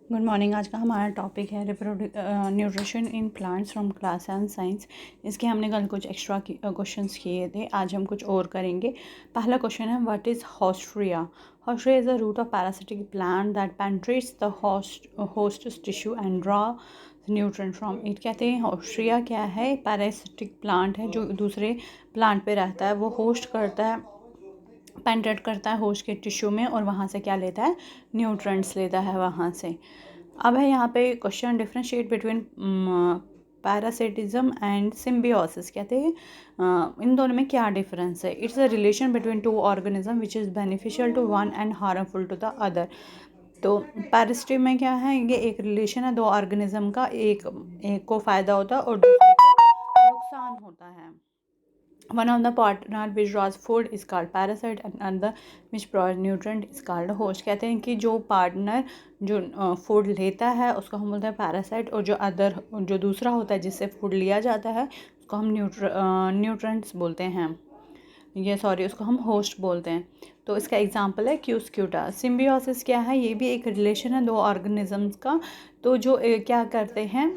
Good morning. आज का हमारा टॉपिक है nutrition in plants from class and science. इसके हमने कल कुछ एक्स्ट्रा क्वेश्चंस किए थे, आज हम कुछ और करेंगे। पहला क्वेश्चन है, what is haustoria? Haustoria is a root of parasitic plant that penetrates the host tissue and draw nutrient from it. कहते हैं हॉस्ट्रिया क्या है? पैरासिटिक प्लांट है जो दूसरे प्लांट पे रहता है, वो होस्ट करता है, पेनिट्रेट करता है होस्ट के टिश्यू में और वहाँ से क्या लेता है? न्यूट्रिएंट्स लेता है वहाँ से। अब है यहाँ पे question, differentiate between parasitism and symbiosis. कहते हैं इन दोनों में क्या डिफरेंस है? It's a relation between two organism which is beneficial to one and harmful to the other. तो पैरासिटिज्म में क्या है? ये एक रिलेशन है दो ऑर्गेनिज्म का, एक को फ़ायदा होता है और दूसरे को नुकसान होता है। One of the partner which draws food is called parasite and another which provides nutrient is called host। कहते हैं कि जो पार्टनर जो फूड लेता है उसको हम बोलते हैं पैरासाइट, और जो दूसरा होता है जिससे फूड लिया जाता है उसको हम न्यूट्रेंट्स बोलते हैं, उसको हम होस्ट बोलते हैं। तो इसका एग्जांपल है क्यूस्क्यूटा। सिम्बियोसिस क्या है? ये भी एक रिलेशन है दो ऑर्गेनिजम्स का। तो जो क्या करते हैं,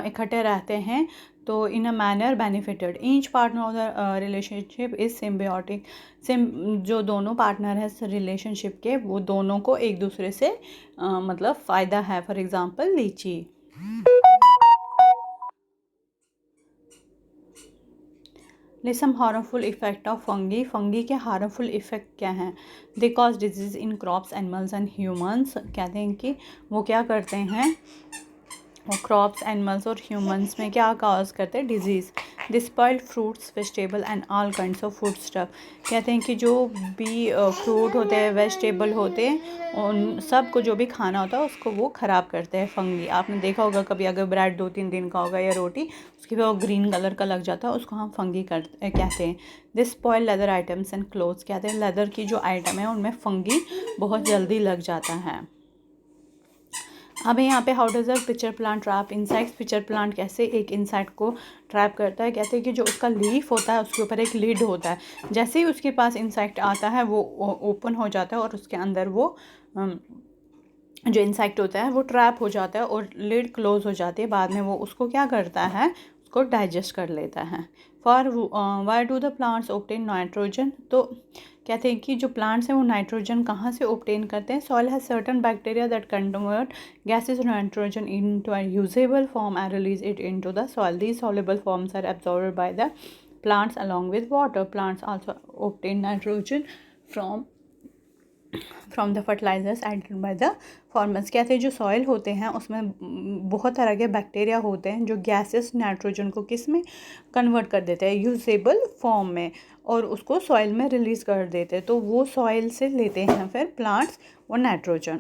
इकट्ठे रहते हैं, तो in a manner benefited each partner of the relationship is symbiotic. जो दोनों पार्टनर है रिलेशनशिप के, वो दोनों को एक दूसरे से मतलब फ़ायदा है। For example litchi. List some harmful effect of fungi. Fungi के हार्मफुल इफेक्ट क्या हैं? They cause disease in crops, animals and humans. कहते हैं कि वो क्या करते हैं, वो क्रॉप्स, एनिमल्स और ह्यूमंस में क्या काज करते हैं? Disease. This spoiled fruits, vegetable and all kinds of food stuff. कहते हैं कि जो भी फ्रूट होते हैं, वेजिटेबल होते हैं, उन सब को जो भी खाना होता है उसको वो ख़राब करते हैं फंगी। आपने देखा होगा कभी, अगर ब्रेड 2-3 दिन का होगा या रोटी, उसके बाद वो ग्रीन कलर का लग जाता है, उसको हम फंगी कहते हैं। This spoil leather items and clothes. कहते हैं लेदर की जो आइटम है उनमें फंगी बहुत जल्दी लग जाता है। अब यहाँ पे how does a pitcher plant trap insects. Pitcher plant कैसे एक इंसेक्ट को ट्रैप करता है? कहते हैं कि जो उसका लीफ होता है उसके ऊपर एक लिड होता है, जैसे ही उसके पास इंसेक्ट आता है वो ओपन हो जाता है और उसके अंदर वो जो इंसेक्ट होता है वो ट्रैप हो जाता है और लिड क्लोज हो जाती है। बाद में वो उसको क्या करता है, उसको डाइजेस्ट कर लेता है। For why do the plants obtain nitrogen. तो कहते हैं कि जो प्लांट्स हैं वो नाइट्रोजन कहाँ से ऑब्टेन करते हैं? Soil has certain bacteria that convert gases nitrogen into a usable form and release it into the soil. These soluble forms are absorbed by the plants along with water. Plants also obtain nitrogen from the fertilizers added by the farmers. कहते हैं जो soil होते हैं उसमें बहुत तरह के bacteria होते हैं जो गैसेस नाइट्रोजन को किस में कन्वर्ट कर देते हैं? यूजेबल फॉर्म में, और उसको सॉइल में रिलीज़ कर देते हैं। तो वो सॉइल से लेते हैं फिर प्लांट्स वो नाइट्रोजन।